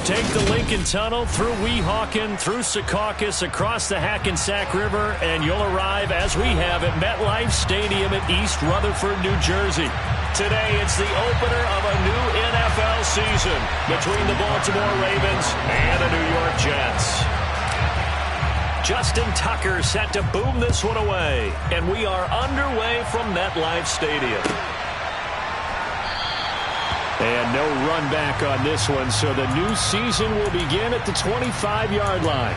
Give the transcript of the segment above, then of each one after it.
Take the Lincoln Tunnel through Weehawken, through Secaucus, across the Hackensack River, and you'll arrive, as we have, at MetLife Stadium at East Rutherford, New Jersey. Today, it's the opener of a new NFL season between the Baltimore Ravens and the New York Jets. Justin Tucker set to boom this one away, and we are underway from MetLife Stadium. And no run back on this one, so the new season will begin at the 25-yard line.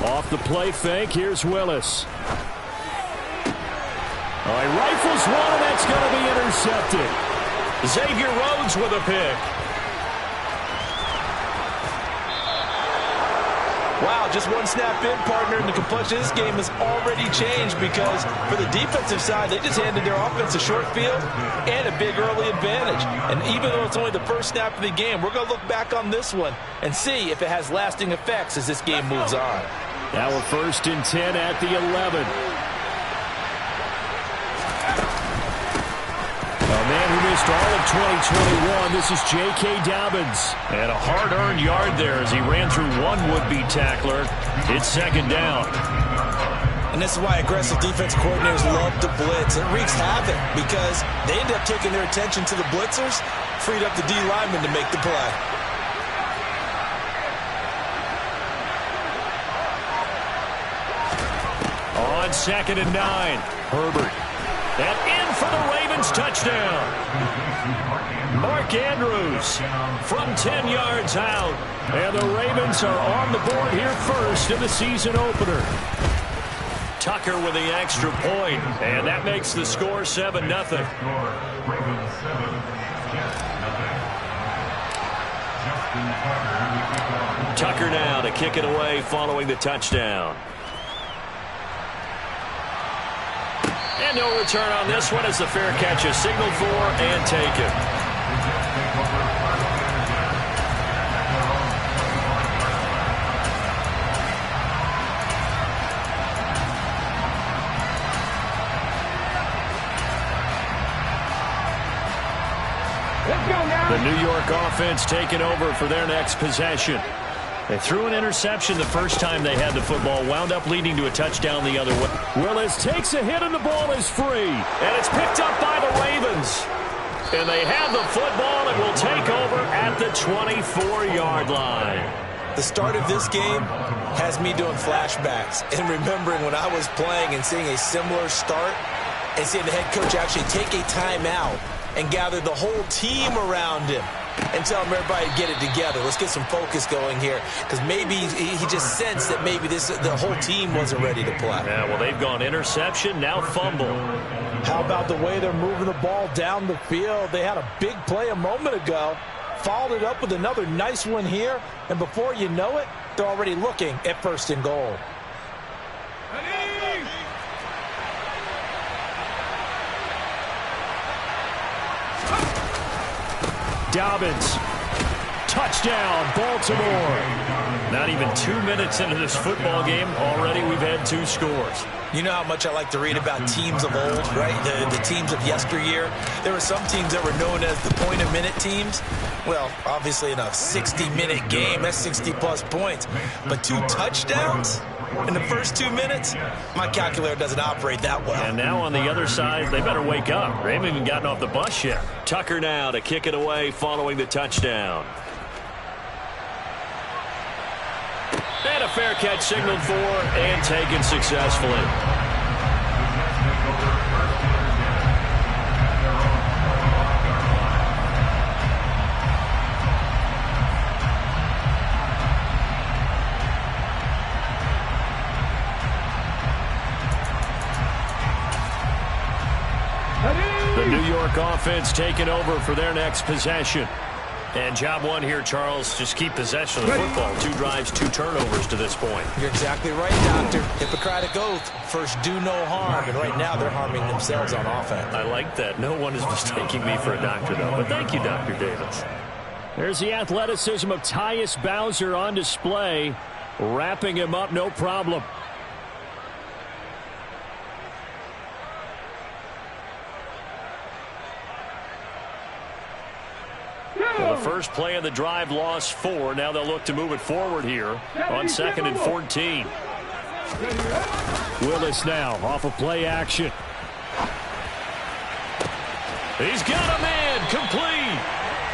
Off the play fake, here's Willis. Oh, he rifles one, and that's going to be intercepted. Xavier Rhodes with a pick. Wow, just one snap in, partner, and the complexion of this game has already changed because for the defensive side, they just handed their offense a short field and a big early advantage. And even though it's only the first snap of the game, we're going to look back on this one and see if it has lasting effects as this game moves on. Now a 1st and 10 at the 11. A man who missed all of 2021, this is J.K. Dobbins. And a hard-earned yard there as he ran through one would-be tackler. It's 2nd down. And this is why aggressive defense coordinators love to blitz. It wreaks havoc because they end up taking their attention to the blitzers, freed up the D lineman to make the play. On 2nd and 9, Herbert. And in for the Ravens touchdown. Mark Andrews from 10 yards out. And the Ravens are on the board here first in the season opener. Tucker with the extra point, and that makes the score 7-0. Tucker now to kick it away following the touchdown. And no return on this one as the fair catch is signaled for and taken. The New York offense taking over for their next possession. They threw an interception the first time they had the football, wound up leading to a touchdown the other way. Willis takes a hit and the ball is free. And it's picked up by the Ravens. And they have the football and will take over at the 24-yard line. The start of this game has me doing flashbacks and remembering when I was playing and seeing a similar start and seeing the head coach actually take a timeout and gather the whole team around him and tell him everybody to get it together. Let's get some focus going here because maybe he just sensed that maybe the whole team wasn't ready to play. Yeah, well, they've gone interception, now fumble. How about the way they're moving the ball down the field? They had a big play a moment ago, followed it up with another nice one here, and before you know it, they're already looking at 1st and goal. Dobbins. Touchdown, Baltimore. Not even 2 minutes into this football game, already we've had 2 scores. You know how much I like to read about teams of old, right? The teams of yesteryear. There were some teams that were known as the point-a-minute teams. Well, obviously in a 60-minute game, that's 60-plus points. But 2 touchdowns in the first 2 minutes? My calculator doesn't operate that well. And now on the other side, they better wake up. They haven't even gotten off the bus yet. Tucker now to kick it away following the touchdown. And a fair catch signaled for and taken successfully. The New York offense taking over for their next possession. And job one here, Charles, just keep possession of the football. 2 drives, 2 turnovers to this point. You're exactly right, Doctor. Hippocratic oath. First, do no harm. And right now, they're harming themselves on offense. I like that. No one is mistaking me for a doctor, though. But thank you, Dr. Davis. There's the athleticism of Tyus Bowser on display. Wrapping him up, no problem. Well, the first play of the drive lost 4. Now they'll look to move it forward here on 2nd and 14. Willis now off of play action. He's got a man complete.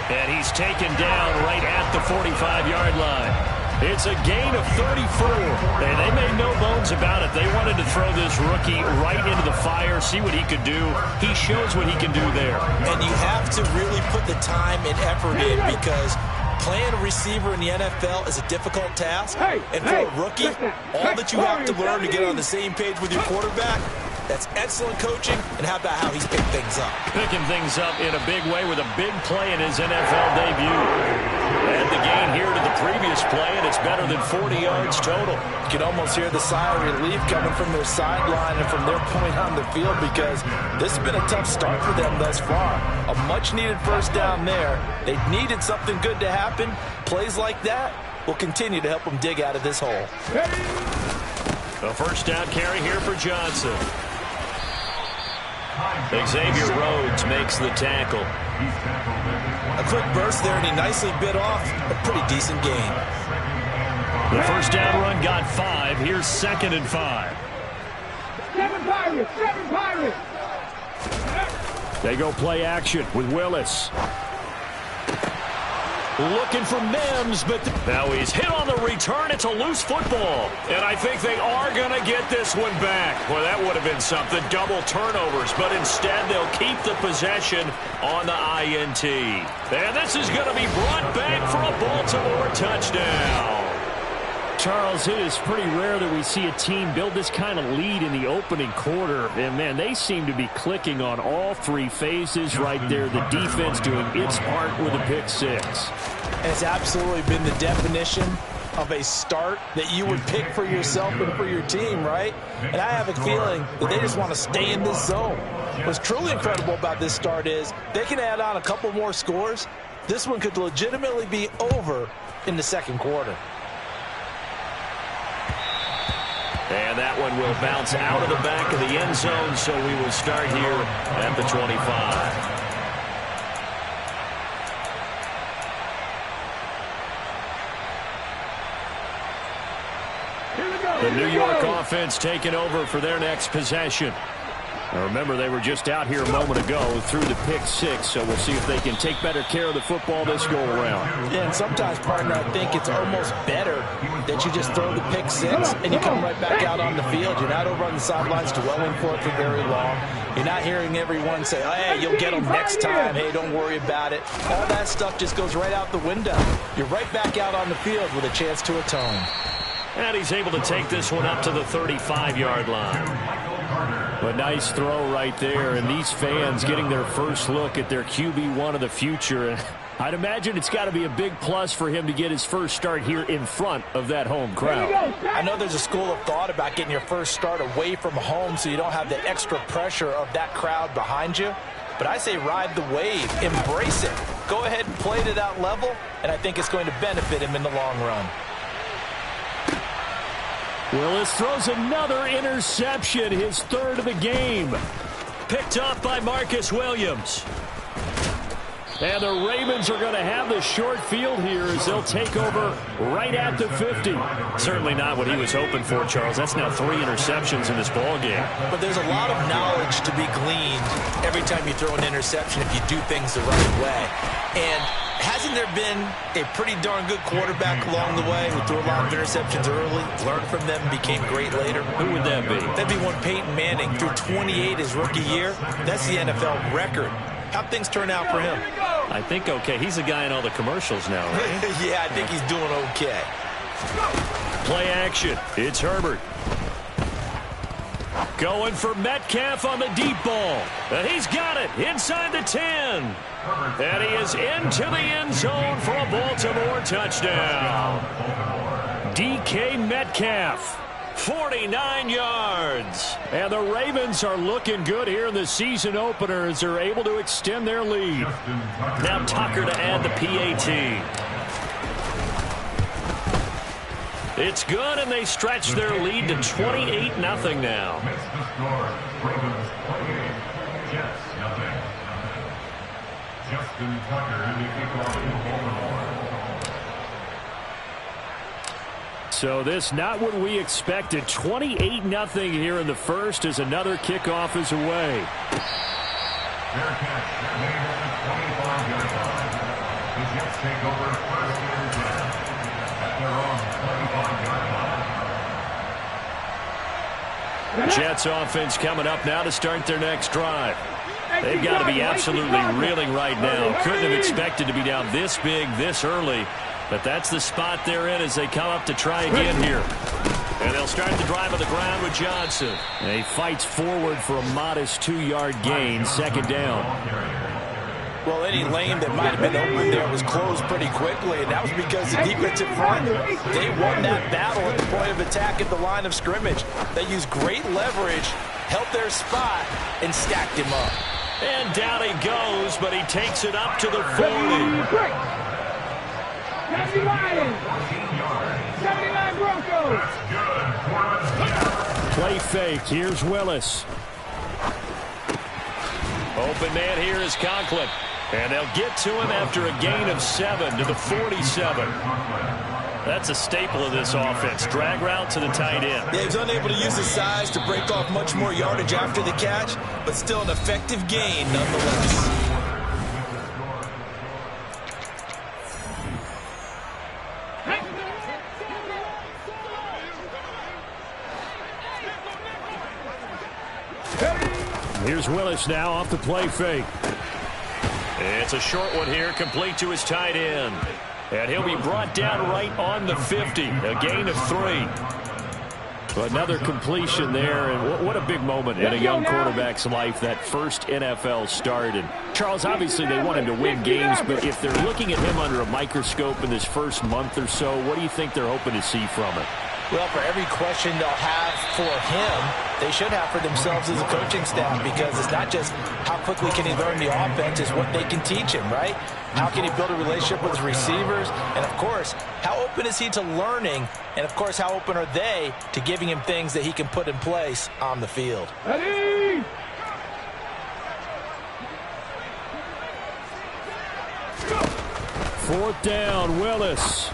And he's taken down right at the 45-yard line. It's a gain of 34. And they made no bones about it. They wanted to throw this rookie right into the fire, see what he could do. He shows what he can do there. And you have to really put the time and effort in, because playing a receiver in the NFL is a difficult task. And for a rookie, all that you have to learn to get on the same page with your quarterback, that's excellent coaching. And how about how he's picked things up? Picking things up in a big way with a big play in his NFL debut. And the gain here to the previous play, and it's better than 40 yards total. You can almost hear the sigh of relief coming from their sideline and from their point on the field, because this has been a tough start for them thus far. A much-needed first down there. They needed something good to happen. Plays like that will continue to help them dig out of this hole. A first down carry here for Johnson. Xavier Rhodes makes the tackle. A quick burst there, and he nicely bit off a pretty decent gain. The first down run got 5. Here's 2nd and 5. 7 Pirates! 7 Pirates! They go play action with Willis. Looking for Mims, but now he's hit on the return. It's a loose football. And I think they are going to get this one back. Well, that would have been something. Double turnovers. But instead, they'll keep the possession on the INT. And this is going to be brought back for a Baltimore touchdown. Charles, it is pretty rare that we see a team build this kind of lead in the opening quarter. And, man, they seem to be clicking on all 3 phases right there. The defense doing its part with a pick 6. It's absolutely been the definition of a start that you would pick for yourself and for your team, right? And I have a feeling that they just want to stay in this zone. What's truly incredible about this start is they can add on a couple more scores. This one could legitimately be over in the second quarter. And that one will bounce out of the back of the end zone, so we will start here at the 25. The New York offense taking over for their next possession. Now remember, they were just out here a moment ago through the pick 6, so we'll see if they can take better care of the football this go-around. Yeah, and sometimes, partner, I think it's almost better that you just throw the pick 6 and you come right back out on the field. You're not over on the sidelines dwelling for it for very long. You're not hearing everyone say, oh, hey, you'll get them next time. Hey, don't worry about it. All that stuff just goes right out the window. You're right back out on the field with a chance to atone. And he's able to take this one up to the 35-yard line. A nice throw right there, and these fans getting their first look at their QB1 of the future. And I'd imagine it's got to be a big plus for him to get his first start here in front of that home crowd. I know there's a school of thought about getting your first start away from home so you don't have the extra pressure of that crowd behind you. But I say ride the wave, embrace it. Go ahead and play to that level, and I think it's going to benefit him in the long run. Willis throws another interception, his 3rd of the game. Picked up by Marcus Williams. And the Ravens are going to have the short field here as they'll take over right at the 50. Certainly not what he was hoping for, Charles. That's now 3 interceptions in this ballgame. But there's a lot of knowledge to be gleaned every time you throw an interception if you do things the right way. And hasn't there been a pretty darn good quarterback along the way who threw a lot of interceptions early, learned from them, became great later? Who would that be? That'd be one Peyton Manning, threw 28 his rookie year. That's the NFL record. How'd things turn out for him? I think okay. He's the guy in all the commercials now, right? Yeah, I think he's doing okay. Play action. It's Herbert. Going for Metcalf on the deep ball. And he's got it inside the 10. And he is into the end zone for a Baltimore touchdown. DK Metcalf, 49 yards. And the Ravens are looking good here in the season opener as they're able to extend their lead. Now Tucker to add the PAT. It's good, and they stretch their lead to 28-0 now. So this not what we expected. 28-0 here in the first as another kickoff is away. Fair catch. Remaining on the 25-yard line. The Jets take over first and 10 at their own 25-yard line. Jets offense coming up now to start their next drive. They've got to be absolutely reeling right now. Couldn't have expected to be down this big this early. But that's the spot they're in as they come up to try again here. And they'll start the drive on the ground with Johnson. And he fights forward for a modest 2-yard gain, second down. Well, any lane that might have been open there was closed pretty quickly, and that was because the defensive front, they won that battle at the point of attack at the line of scrimmage. They used great leverage, held their spot, and stacked him up. And down he goes, but he takes it up to the 40. 70 Lions. 79 Broncos. Play fake. Here's Willis. Open man here is Conklin. And they'll get to him after a gain of 7 to the 47. That's a staple of this offense. Drag route to the tight end. Yeah, he's unable to use his size to break off much more yardage after the catch, but still an effective gain nonetheless. Here's Willis now off the play fake. It's a short one here, complete to his tight end. And he'll be brought down right on the 50, a gain of 3. Another completion there, and what a big moment in a young quarterback's life, that first NFL start. And Charles, obviously they want him to win games, but if they're looking at him under a microscope in this first month or so, what do you think they're hoping to see from it? Well, for every question they'll have for him, they should have for themselves as a coaching staff, because it's not just how quickly can he learn the offense, it's what they can teach him, right? How can he build a relationship with his receivers? And, of course, how open is he to learning? And, of course, how open are they to giving him things that he can put in place on the field? Ready? Fourth down, Willis.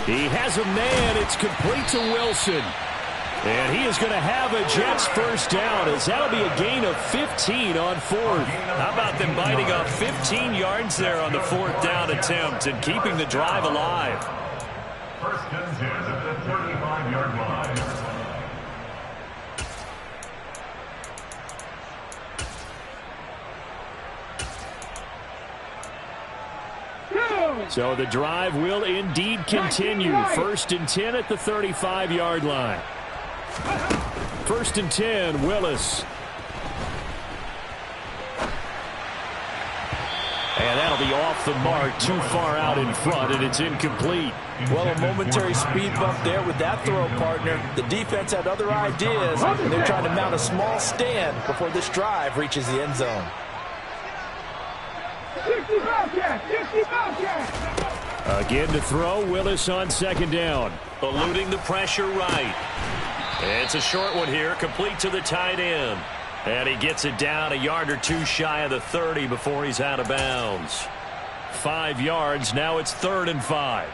He has a man. It's complete to Wilson. And he is going to have a Jets first down, as that'll be a gain of 15 on fourth. How about them biting off 15 yards there on the fourth down attempt and keeping the drive alive? First and 10 at the 35-yard line. So the drive will indeed continue. First and 10 at the 35-yard line. First and 10, Willis. And that'll be off the mark, too far out in front, and it's incomplete. Well, a momentary speed bump there with that throw, partner. The defense had other ideas. They're trying to mount a small stand before this drive reaches the end zone. 60 Bobcat! 60 Bobcat! Again to throw, Willis on second down. Eluding the pressure right. It's a short one here, complete to the tight end. And he gets it down a yard or two shy of the 30 before he's out of bounds. 5 yards, now it's 3rd and 5.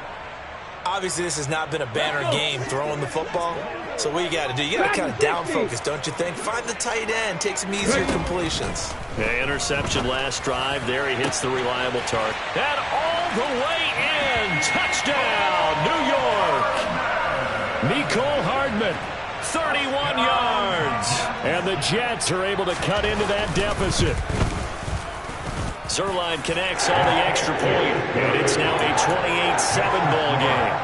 Obviously, this has not been a banner game throwing the football. So what you got to do, you got to kind of down focus, don't you think? Find the tight end, take some easier completions. Okay, interception last drive. There he hits the reliable target. And all the way in. Touchdown, New York. Mecole Hardman, 31 yards. And the Jets are able to cut into that deficit. Zerline connects on the extra point, and it's now a 28-7 ball game.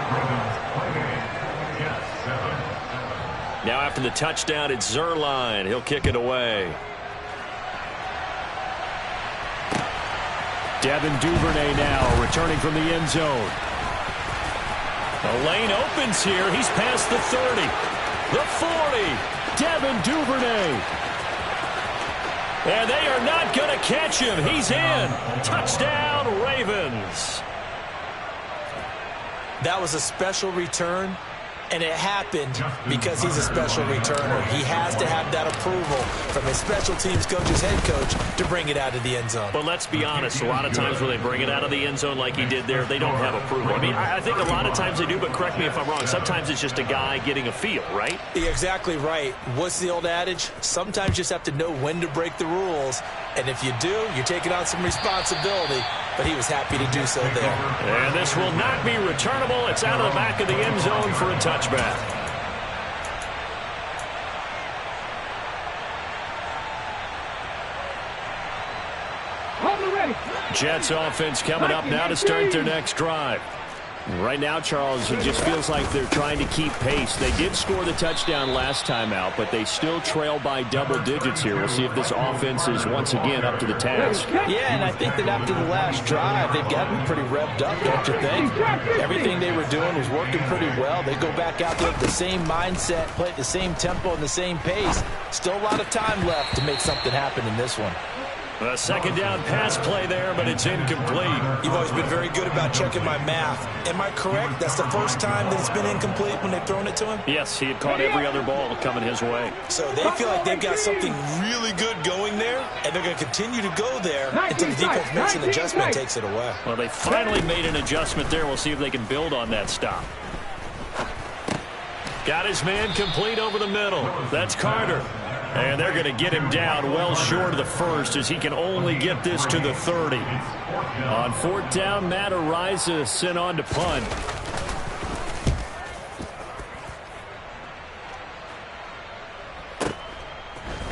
Now after the touchdown, it's Zerline. He'll kick it away. Devin Duvernay now returning from the end zone. The lane opens here. He's past the 30. The 40. Devin Duvernay. And they are not going to catch him. He's in. Touchdown, Ravens. That was a special return, and it happened because he's a special returner. He has to have that approval from his special teams coach's head coach to bring it out of the end zone. But let's be honest, a lot of times when they bring it out of the end zone like he did there, they don't have approval. I mean, I think a lot of times they do, but correct me if I'm wrong. Sometimes it's just a guy getting a feel, right? You're exactly right. What's the old adage? Sometimes you just have to know when to break the rules. And if you do, you're taking on some responsibility. But he was happy to do so there. And this will not be returnable. It's out of the back of the end zone for a touchback. Jets offense coming up now to start their next drive. Right now, Charles, it just feels like they're trying to keep pace. They did score the touchdown last time out, but they still trail by double digits here. We'll see if this offense is once again up to the task. Yeah, and I think that after the last drive, they've gotten pretty revved up, don't you think? Everything they were doing was working pretty well. They go back out there with the same mindset, play at the same tempo and the same pace. Still a lot of time left to make something happen in this one. A second down pass play there, but it's incomplete. You've always been very good about checking my math. Am I correct? That's the first time that it's been incomplete when they've thrown it to him? Yes, he had caught every other ball coming his way. So they feel like they've got something really good going there, and they're going to continue to go there until the defense makes an adjustment and takes it away. Well, they finally made an adjustment there. We'll see if they can build on that stop. Got his man complete over the middle. That's Carter. And they're going to get him down well short of the first as he can only get this to the 30. On fourth down, Matt Ariza sent on to punt.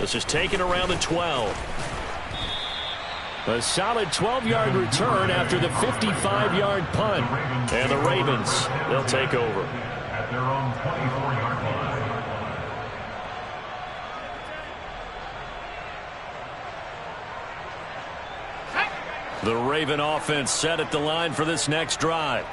This is taken around the 12. A solid 12-yard return after the 55-yard punt. And the Ravens, they'll take over. At their own 24-yard line. The Raven offense set at the line for this next drive.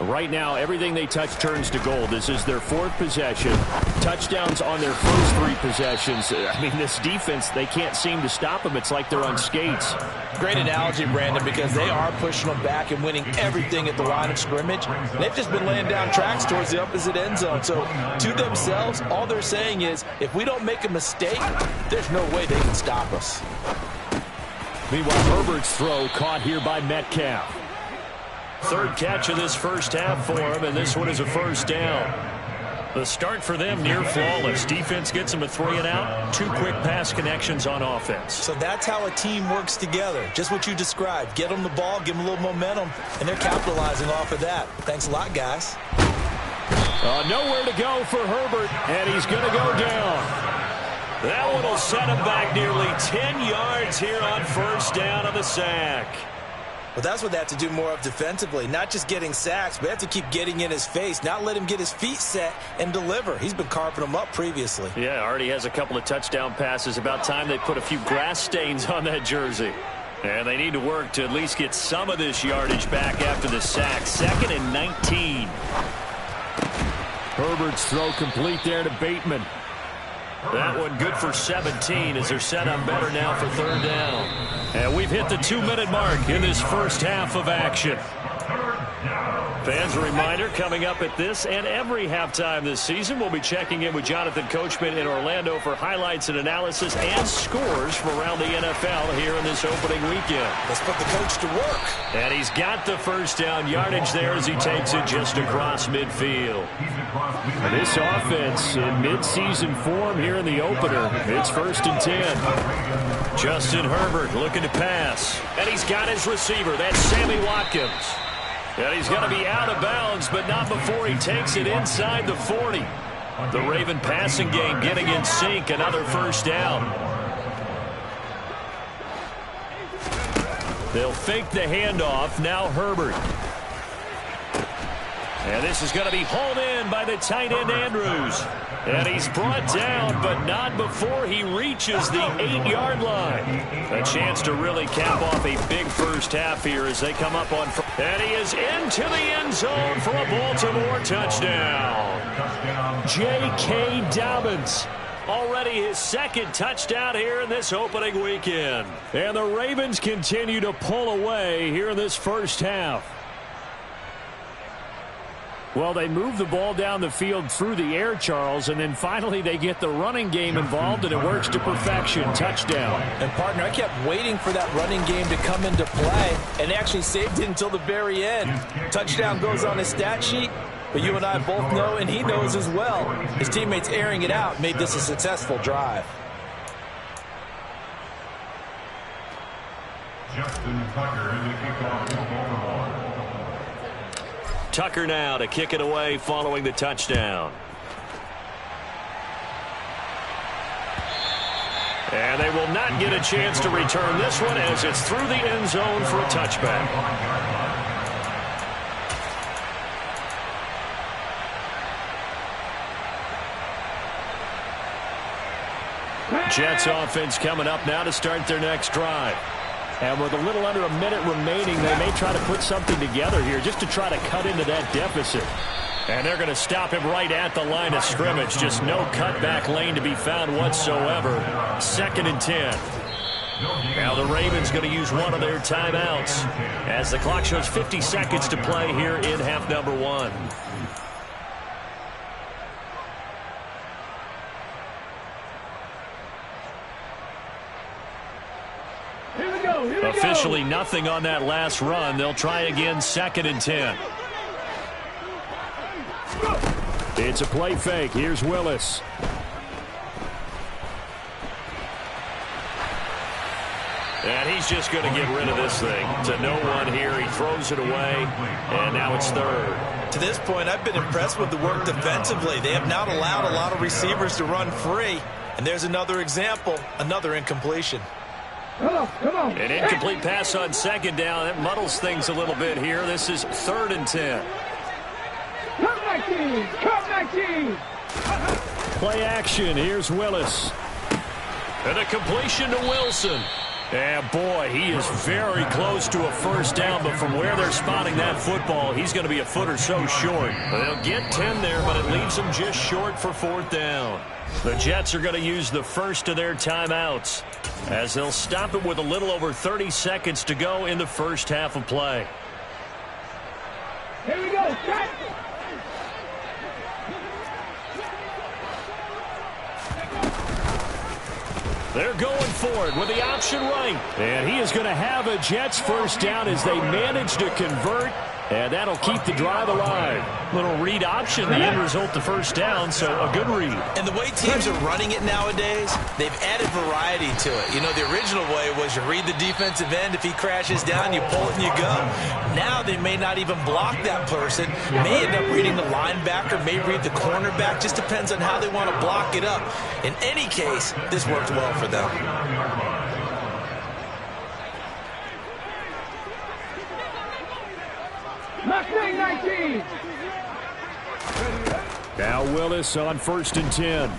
Right now, everything they touch turns to gold. This is their fourth possession. Touchdowns on their first three possessions. I mean, this defense, they can't seem to stop them. It's like they're on skates. Great analogy, Brandon, because they are pushing them back and winning everything at the line of scrimmage. They've just been laying down tracks towards the opposite end zone. So to themselves, all they're saying is, if we don't make a mistake, there's no way they can stop us. Meanwhile, Herbert's throw caught here by Metcalf. Third catch of this first half for him, and this one is a first down. The start for them near flawless. Defense gets them a 3 and out. 2 quick pass connections on offense. So that's how a team works together. Just what you described. Get them the ball, give them a little momentum, and they're capitalizing off of that. Thanks a lot, guys. Nowhere to go for Herbert, and he's going to go down. That one will set him back nearly 10 yards here on first down on the sack. Well, that's what they have to do more of defensively. Not just getting sacks, but they have to keep getting in his face, not let him get his feet set and deliver. He's been carving them up previously. Yeah, already has a couple of touchdown passes. About time they put a few grass stains on that jersey. And they need to work to at least get some of this yardage back after the sack. 2nd and 19. Herbert's throw complete there to Bateman. That one good for 17 as they're set up better now for third down. And we've hit the 2-minute mark in this first half of action. Fans, a reminder, coming up at this and every halftime this season, we'll be checking in with Jonathan Coachman in Orlando for highlights and analysis and scores from around the NFL here in this opening weekend. Let's put the coach to work. And he's got the first down yardage there as he takes it just across midfield. This offense in midseason form here in the opener. It's 1st and 10. Justin Herbert looking to pass. And he's got his receiver. That's Sammy Watkins. And he's going to be out of bounds, but not before he takes it inside the 40. The Raven passing game getting in sync. Another first down. They'll fake the handoff. Now Herbert. And this is going to be hauled in by the tight end, Andrews. And he's brought down, but not before he reaches the 8-yard line. A chance to really cap off a big first half here as they come up on. And he is into the end zone for a Baltimore touchdown. J.K. Dobbins. Already his second touchdown here in this opening weekend. And the Ravens continue to pull away here in this first half. Well, they move the ball down the field through the air, Charles, and then finally they get the running game involved, and it works to perfection. Touchdown. And, partner, I kept waiting for that running game to come into play, and actually saved it until the very end. Touchdown goes on his stat sheet, but you and I both know, and he knows as well, his teammates airing it out made this a successful drive. Justin Tucker in the kickoff for Baltimore. Tucker now to kick it away following the touchdown. And they will not get a chance to return this one as it's through the end zone for a touchback. Jets offense coming up now to start their next drive. And with a little under a minute remaining, they may try to put something together here just to try to cut into that deficit. And they're going to stop him right at the line of scrimmage. Just no cutback lane to be found whatsoever. 2nd and 10. Now the Ravens going to use one of their timeouts as the clock shows 50 seconds to play here in half number 1. Officially nothing on that last run. They'll try again, 2nd and 10. It's a play fake. Here's Willis. And he's just going to get rid of this thing. To no one here. He throws it away, and now it's 3rd. To this point, I've been impressed with the work defensively. They have not allowed a lot of receivers to run free. And there's another example, another incompletion. Come on. An incomplete pass on 2nd down. That muddles things a little bit here. This is 3rd and 10. Come back team. Play action. Here's Willis. And a completion to Wilson. And boy, he is very close to a first down, but from where they're spotting that football, he's going to be a foot or so short. They'll get 10 there, but it leaves them just short for 4th down. The Jets are going to use the first of their timeouts as they'll stop it with a little over 30 seconds to go in the first half of play. Here we go. Cut. They're going for it with the option right. And he is going to have a Jets first down as they manage to convert. And that'll keep the drive alive. Little read option, the end result, the first down, so a good read. And the way teams are running it nowadays, they've added variety to it. You know, the original way was you read the defensive end. If he crashes down, you pull it and you go. Now they may not even block that person. May end up reading the linebacker, may read the cornerback. Just depends on how they want to block it up. In any case, this worked well for them. Mustang 19. Now Willis on 1st and 10.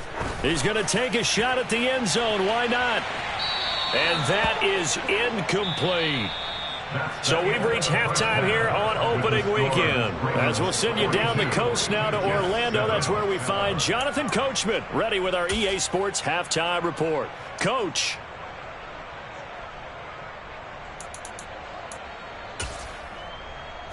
He's going to take a shot at the end zone. Why not? And that is incomplete. So we've reached halftime here on opening weekend. As we'll send you down the coast now to Orlando. That's where we find Jonathan Coachman ready with our EA Sports halftime report. Coach.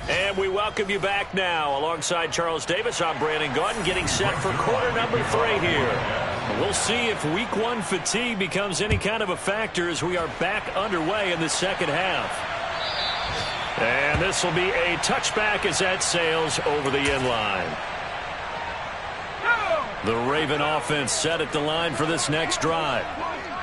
And we welcome you back now. Alongside Charles Davis, I'm Brandon Gaudin, getting set for quarter number 3 here. We'll see if week 1 fatigue becomes any kind of a factor as we are back underway in the second half. And this will be a touchback as that sails over the end line. The Raven offense set at the line for this next drive.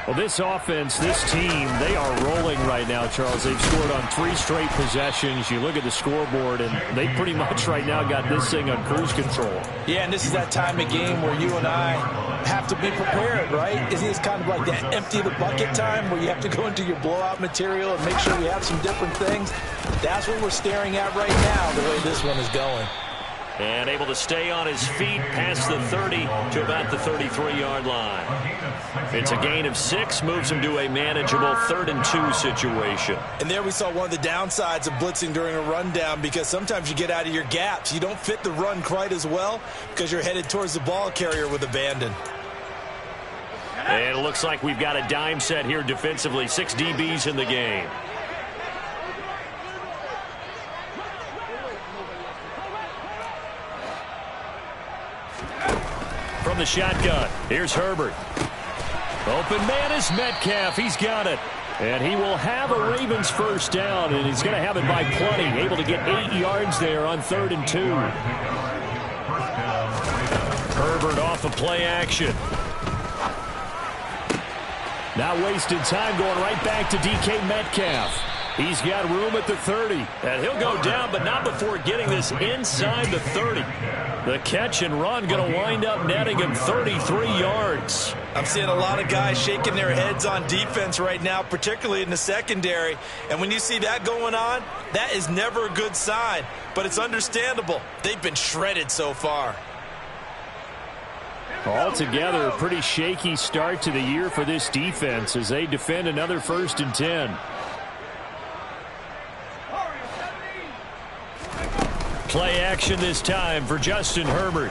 Well, this offense, this team, they are rolling right now, Charles. They've scored on 3 straight possessions. You look at the scoreboard, and they pretty much right now got this thing on cruise control. Yeah, and this is that time of game where you and I have to be prepared, right? It's kind of like that empty the bucket time where you have to go into your blowout material and make sure we have some different things. That's what we're staring at right now, the way this one is going. And able to stay on his feet past the 30 to about the 33-yard line. It's a gain of 6, moves him to a manageable 3rd and 2 situation. And there we saw one of the downsides of blitzing during a rundown, because sometimes you get out of your gaps. You don't fit the run quite as well because you're headed towards the ball carrier with abandon. And it looks like we've got a dime set here defensively. 6 DBs in the game. From the shotgun, here's Herbert. Open man is Metcalf. He's got it. And he will have a Ravens first down, and he's going to have it by plenty. Able to get 8 yards there on 3rd and 2. Herbert off of play action. Not wasting time, going right back to DK Metcalf. He's got room at the 30. And he'll go down, but not before getting this inside the 30. The catch and run going to wind up netting him 33 yards. I'm seeing a lot of guys shaking their heads on defense right now, particularly in the secondary. And when you see that going on, that is never a good sign. But it's understandable. They've been shredded so far. Altogether, a pretty shaky start to the year for this defense as they defend another 1st and 10. Play action this time for Justin Herbert.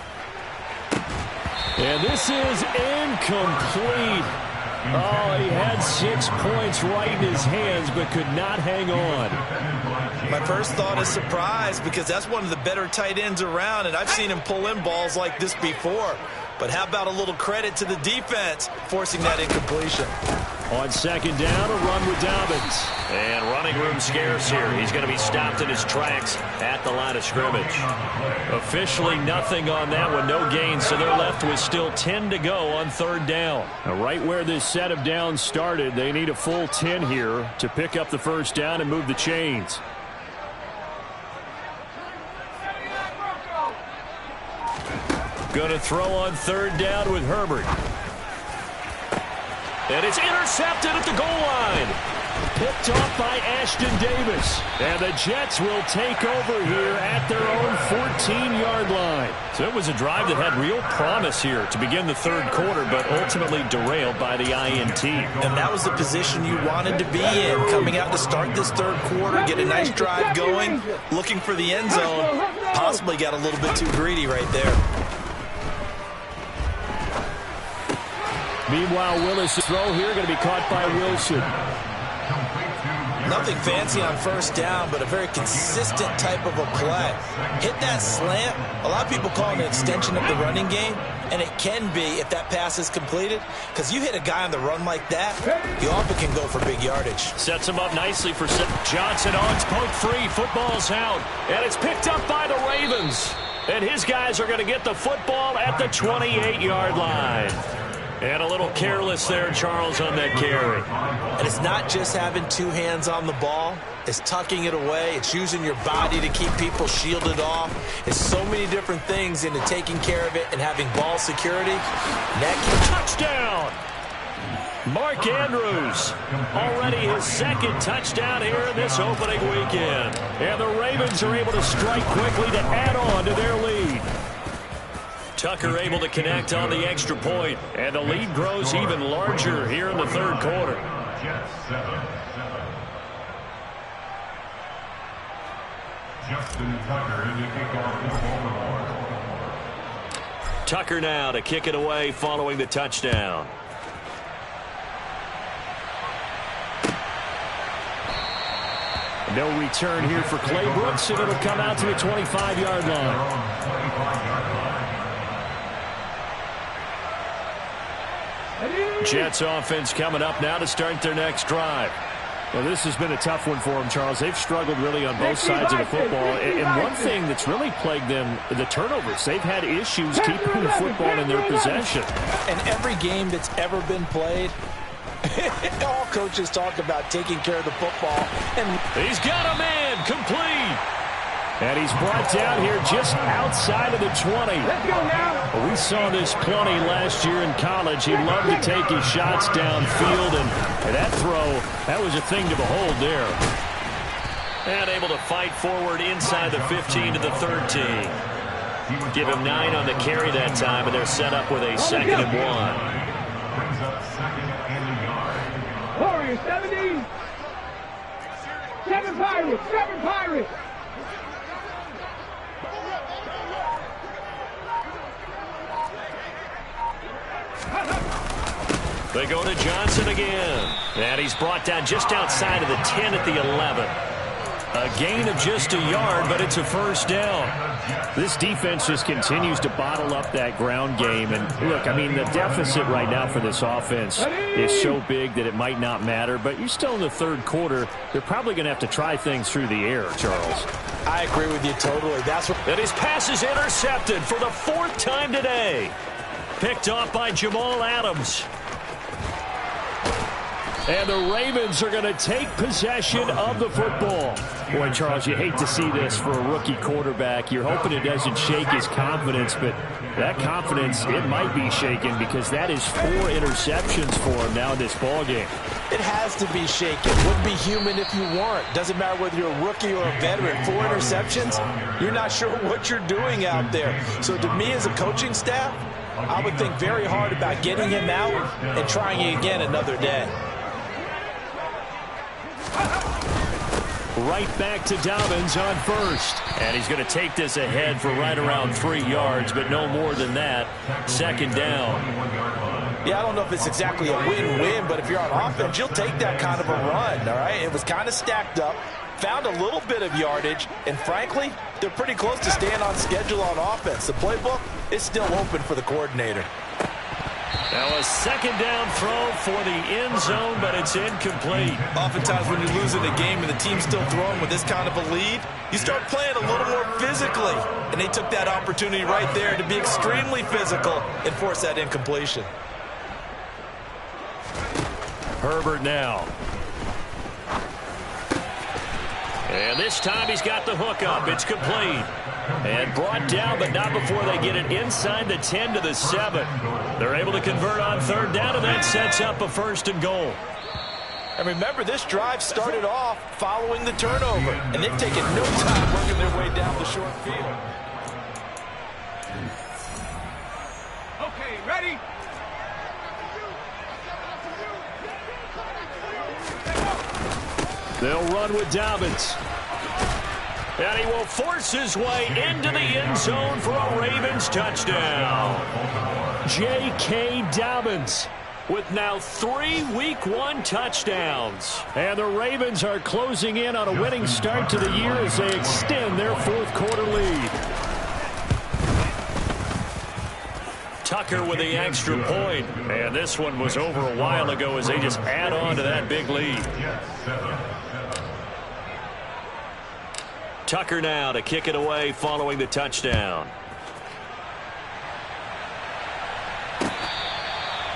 And this is incomplete. Oh, he had 6 points right in his hands, but could not hang on. My first thought is surprise, because that's one of the better tight ends around, and I've seen him pull in balls like this before. But how about a little credit to the defense forcing that incompletion? On 2nd down, a run with Dobbins. And running room scarce here. He's going to be stopped in his tracks at the line of scrimmage. Officially nothing on that one, no gain, so they're left with still 10 to go on 3rd down. Now, right where this set of downs started, they need a full 10 here to pick up the 1st down and move the chains. Going to throw on 3rd down with Herbert. And it's intercepted at the goal line. Picked off by Ashton Davis. And the Jets will take over here at their own 14-yard line. So it was a drive that had real promise here to begin the 3rd quarter, but ultimately derailed by the INT. And that was the position you wanted to be in, coming out to start this 3rd quarter, get a nice drive going, looking for the end zone. Possibly got a little bit too greedy right there. Meanwhile, Willis' throw here going to be caught by Wilson. Nothing fancy on 1st down, but a very consistent type of a play. Hit that slant. A lot of people call it an extension of the running game, and it can be if that pass is completed, because you hit a guy on the run like that, you often can go for big yardage. Sets him up nicely for Johnson. It's poked free. Football's out, and it's picked up by the Ravens. And his guys are going to get the football at the 28-yard line. And a little careless there, Charles, on that carry. And it's not just having 2 hands on the ball. It's tucking it away. It's using your body to keep people shielded off. It's so many different things into taking care of it and having ball security. Touchdown! Mark Andrews, already his 2nd touchdown here in this opening weekend. And the Ravens are able to strike quickly to add on to their lead. Tucker able to connect on the extra point, and the lead grows even larger here in the 3rd quarter. Justin Tucker in the kickoff. Tucker now to kick it away following the touchdown. No return here for Clay Brooks, and it'll come out to the 25-yard line. Jets offense coming up now to start their next drive. Well, this has been a tough one for them, Charles. They've struggled really on both sides of the football. And one thing that's really plagued them, the turnovers. They've had issues keeping the football in their possession. And every game that's ever been played, all coaches talk about taking care of the football. And he's got a man, complete. And he's brought down here just outside of the 20. Let's go now. We saw this plenty last year in college. He loved to take his shots downfield, and that throw, that was a thing to behold there. And able to fight forward inside the 15 to the 13. Give him 9 on the carry that time, and they're set up with a 2nd and 1. Brings up 2nd and a yard. Warriors 70. 7 Pirates. 7 Pirates. They go to Johnson again. And he's brought down just outside of the 10 at the 11. A gain of just a yard, but it's a first down. This defense just continues to bottle up that ground game. And look, I mean, the deficit right now for this offense is so big that it might not matter. But you're still in the 3rd quarter. They're probably going to have to try things through the air, Charles. I agree with you totally. That's what. And his pass is intercepted for the 4th time today. Picked off by Jamal Adams. And the Ravens are going to take possession of the football. Boy, Charles, you hate to see this for a rookie quarterback. You're hoping it doesn't shake his confidence, but that confidence, it might be shaken because that is 4 interceptions for him now in this ballgame. It has to be shaken. Wouldn't be human if you weren't. Doesn't matter whether you're a rookie or a veteran. 4 interceptions, you're not sure what you're doing out there. So to me as a coaching staff, I would think very hard about getting him out and trying it again another day. Right back to Dobbins on first. And he's going to take this ahead for right around 3 yards, but no more than that. 2nd down. Yeah, I don't know if it's exactly a win-win, but if you're on offense, you'll take that kind of a run, all right? It was kind of stacked up, found a little bit of yardage, and frankly, they're pretty close to staying on schedule on offense. The playbook is still open for the coordinator. Now a 2nd down throw for the end zone, but it's incomplete. Oftentimes when you're losing a game and the team's still throwing with this kind of a lead, you start playing a little more physically. And they took that opportunity right there to be extremely physical and force that incompletion. Herbert now. And this time he's got the hook up. It's complete. And brought down, but not before they get it inside the 10 to the 7. They're able to convert on 3rd down, and that sets up a 1st and goal. And remember, this drive started off following the turnover, and they've taken no time working their way down the short field. Okay, ready? They'll run with Dobbins. And he will force his way into the end zone for a Ravens touchdown. J.K. Dobbins with now 3 Week 1 touchdowns. And the Ravens are closing in on a winning start to the year as they extend their 4th quarter lead. Tucker with the extra point. And this one was over a while ago as they just add on to that big lead. Tucker now to kick it away following the touchdown.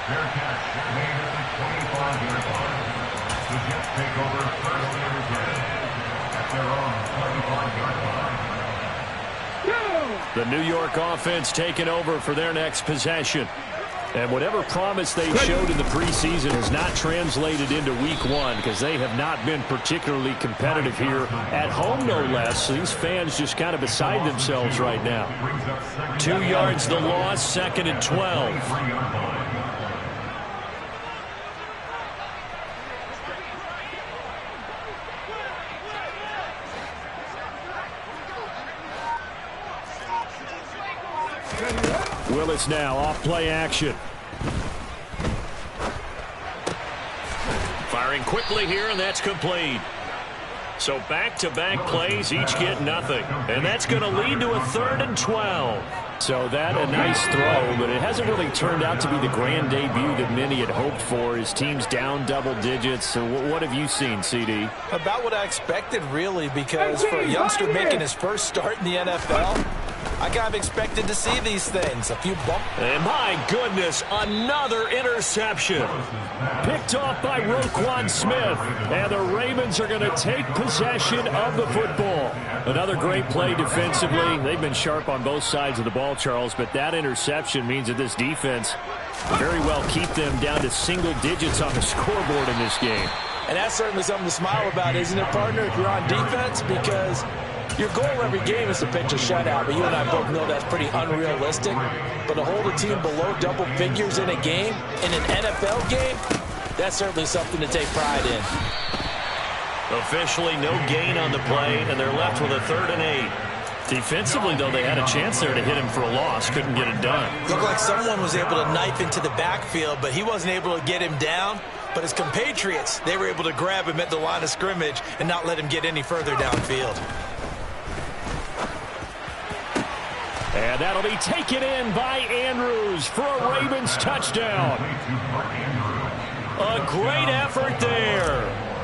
Fair catch made at the 25-yard line. The Jets take over 1st and 10 at their own 25-yard line. The New York offense taking over for their next possession. And whatever promise they showed in the preseason has not translated into Week 1 because they have not been particularly competitive here at home, no less. So these fans just kind of beside themselves right now. 2 yards the loss, 2nd and 12. Willis now off play action. Firing quickly here, and that's complete. So back-to-back plays, each get nothing. And that's going to lead to a 3rd and 12. So that a nice throw, but it hasn't really turned out to be the grand debut that many had hoped for. His team's down double digits. So what have you seen, CD? About what I expected, really, because for a youngster making his first start in the NFL, I kind of expected to see these things. A few bumps. And my goodness, another interception. Picked off by Roquan Smith. And the Ravens are going to take possession of the football. Another great play defensively. They've been sharp on both sides of the ball, Charles, but that interception means that this defense very well keep them down to single digits on the scoreboard in this game. And that's certainly something to smile about, isn't it, partner, if you're on defense? Because Your goal every game is to pitch a shutout, but you and I both know that's pretty unrealistic. But to hold a team below double figures in a game, in an NFL game, that's certainly something to take pride in. Officially no gain on the play, and they're left with a 3rd and 8. Defensively, though, they had a chance there to hit him for a loss. Couldn't get it done. Looked like someone was able to knife into the backfield, but he wasn't able to get him down. But his compatriots, they were able to grab him at the line of scrimmage and not let him get any further downfield. And that'll be taken in by Andrews for a Ravens touchdown. A great effort there,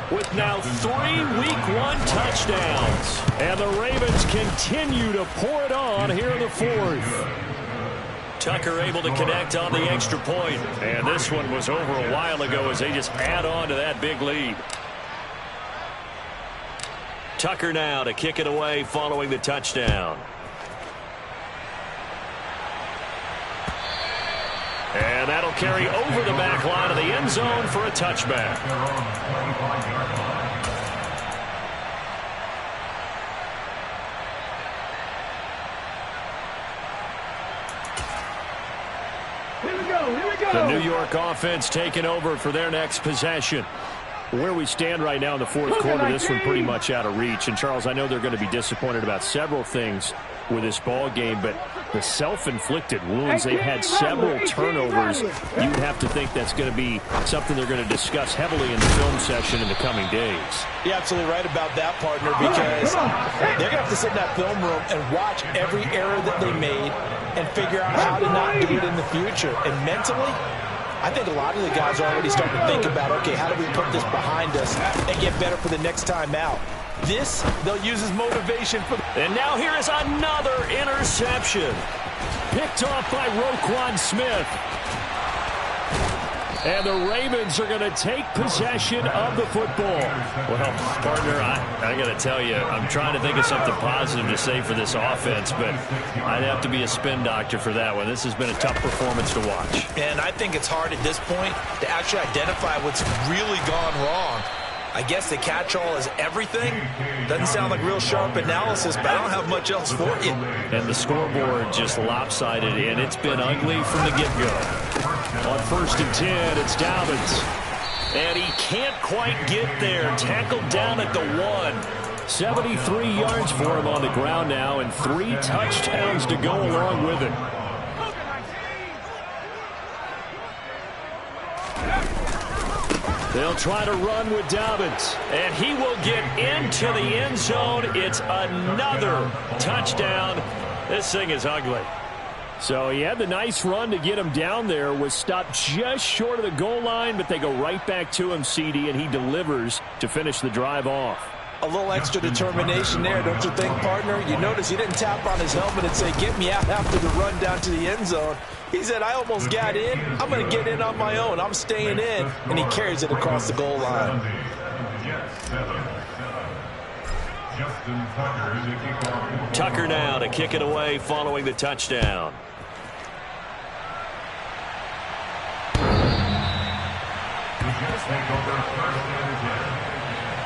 with now 3 Week 1 touchdowns. And the Ravens continue to pour it on here in the 4th. Tucker able to connect on the extra point. And this one was over a while ago as they just add on to that big lead. Tucker now to kick it away following the touchdown. And that'll carry over the back line of the end zone for a touchback. Here we go. The New York offense taking over for their next possession. Where we stand right now in the 4th quarter, this one pretty much out of reach. And, Charles, I know they're going to be disappointed about several things with this ball game, but the self-inflicted wounds, they've had several turnovers. You'd have to think that's going to be something they're going to discuss heavily in the film session in the coming days. You're absolutely right about that, partner, because they're going to have to sit in that film room and watch every error that they made and figure out how to not do it in the future. And mentally, I think a lot of the guys are already starting to think about, okay, how do we put this behind us and get better for the next time out? This, they'll use as motivation for... And now here is another interception. Picked off by Roquan Smith. And the Ravens are going to take possession of the football. Well, partner, I got to tell you, I'm trying to think of something positive to say for this offense, but I'd have to be a spin doctor for that one. This has been a tough performance to watch. And I think it's hard at this point to actually identify what's really gone wrong. I guess the catch-all is everything. Doesn't sound like real sharp analysis, but I don't have much else for you. And the scoreboard just lopsided, and it's been ugly from the get-go. On 1st and 10, it's Dobbins. And he can't quite get there. Tackled down at the 1. 73 yards for him on the ground now, and 3 touchdowns to go along with it. They'll try to run with Dobbins. And he will get into the end zone. It's another touchdown. This thing is ugly. So he had the nice run to get him down there, was stopped just short of the goal line, but they go right back to him, CD, and he delivers to finish the drive off. A little extra determination there, don't you think, partner? You notice he didn't tap on his helmet and say, get me out after the run down to the end zone. He said, I almost got in. I'm going to get in on my own. I'm staying in. And he carries it across the goal line. Tucker now to kick it away following the touchdown. Take over 1st and 10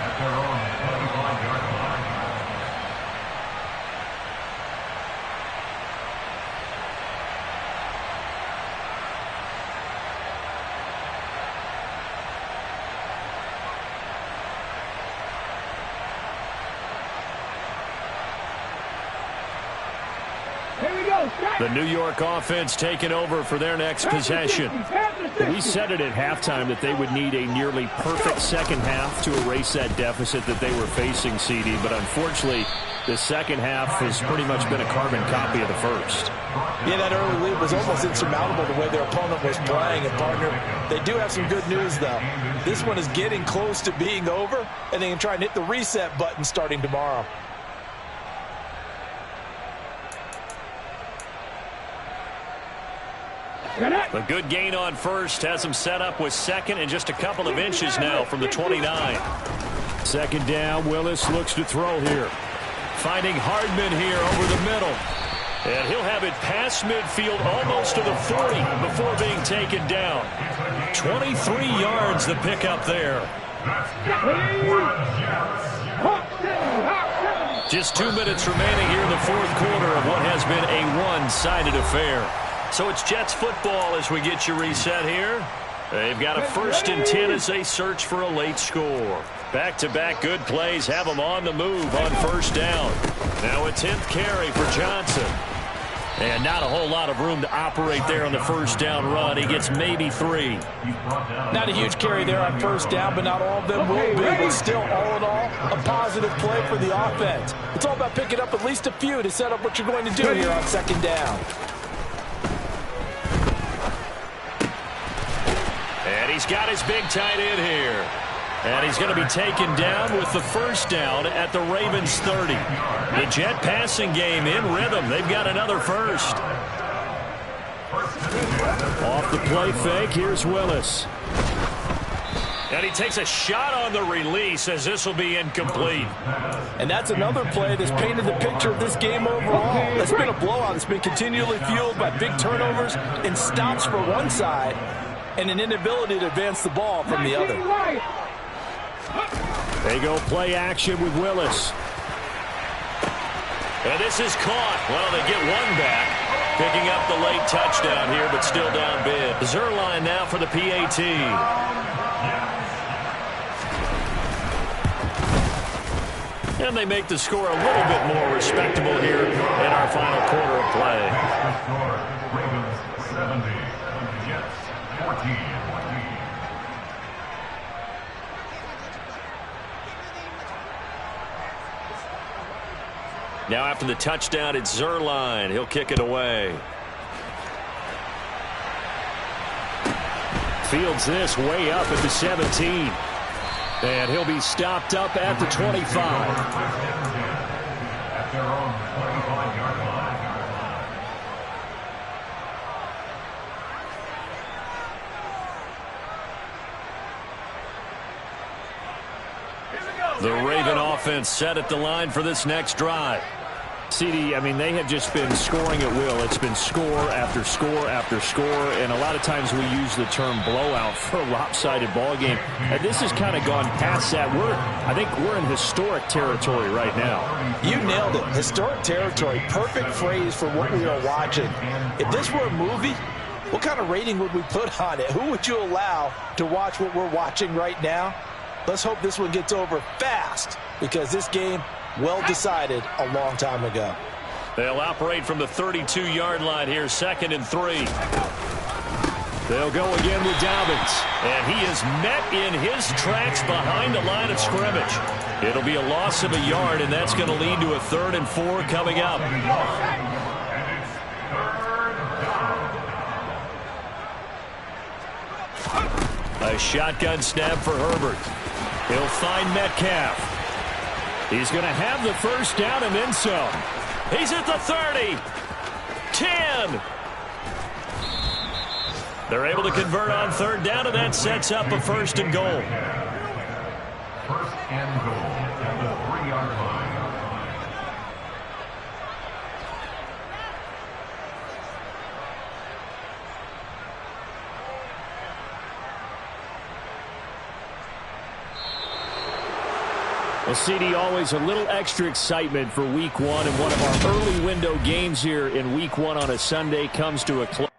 at their own 25-yard line. The New York offense taking over for their next possession. We said it at halftime that they would need a nearly perfect second half to erase that deficit that they were facing, CD, but unfortunately the second half has pretty much been a carbon copy of the first. Yeah, that early lead was almost insurmountable the way their opponent was playing. And, partner, they do have some good news, though. This one is getting close to being over, and they can try and hit the reset button starting tomorrow. A good gain on first has him set up with second and just a couple of inches now from the 29. Second down, Willis looks to throw here. Finding Hardman here over the middle. And he'll have it past midfield almost to the 40 before being taken down. 23 yards the pickup there. Just 2 minutes remaining here in the fourth quarter of what has been a one-sided affair. So it's Jets football as we get you reset here. They've got a 1st and 10 as they search for a late score. Back-to-back good plays have them on the move on 1st down. Now a 10th carry for Johnson. And not a whole lot of room to operate there on the 1st down run. He gets maybe 3. Not a huge carry there on 1st down, but not all of them will be. But still, all in all, a positive play for the offense. It's all about picking up at least a few to set up what you're going to do here on 2nd down. And he's got his big tight end here. And he's going to be taken down with the 1st down at the Ravens 30. The Jet passing game in rhythm. They've got another 1st. Off the play fake, here's Willis. And he takes a shot on the release as this will be incomplete. And that's another play that's painted the picture of this game overall. It's been a blowout. It's been continually fueled by big turnovers and stops for one side and an inability to advance the ball from the other. They go play action with Willis. And this is caught. Well, they get one back. Picking up the late touchdown here, but still down big. Zerline now for the PAT. And they make the score a little bit more respectable here in our final quarter of play. Ravens 70, Jets 14. Now after the touchdown, it's Zerline. He'll kick it away. Fields this way up at the 17. And he'll be stopped up at the 25. At their own 25-yard line. The Raven offense set at the line for this next drive. CD, I mean, they have just been scoring at will. It's been score after score after score, and a lot of times we use the term blowout for a lopsided ball game. And this has kind of gone past that. I think we're in historic territory right now. You nailed it. Historic territory. Perfect phrase for what we are watching. If this were a movie, what kind of rating would we put on it? Who would you allow to watch what we're watching right now? Let's hope this one gets over fast, because this game, well decided a long time ago. They'll operate from the 32-yard line here, 2nd and 3. They'll go again with Dobbins. And he is met in his tracks behind the line of scrimmage. It'll be a loss of a yard, and that's going to lead to a 3rd and 4 coming up. A shotgun snap for Herbert. He'll find Metcalf. He's going to have the 1st down and then some. He's at the 30. 10. They're able to convert on 3rd down, and that sets up a 1st and goal. 1st and goal at the 3-yard line. Well, CD, always a little extra excitement for Week 1, and one of our early window games here in Week 1 on a Sunday comes to a close.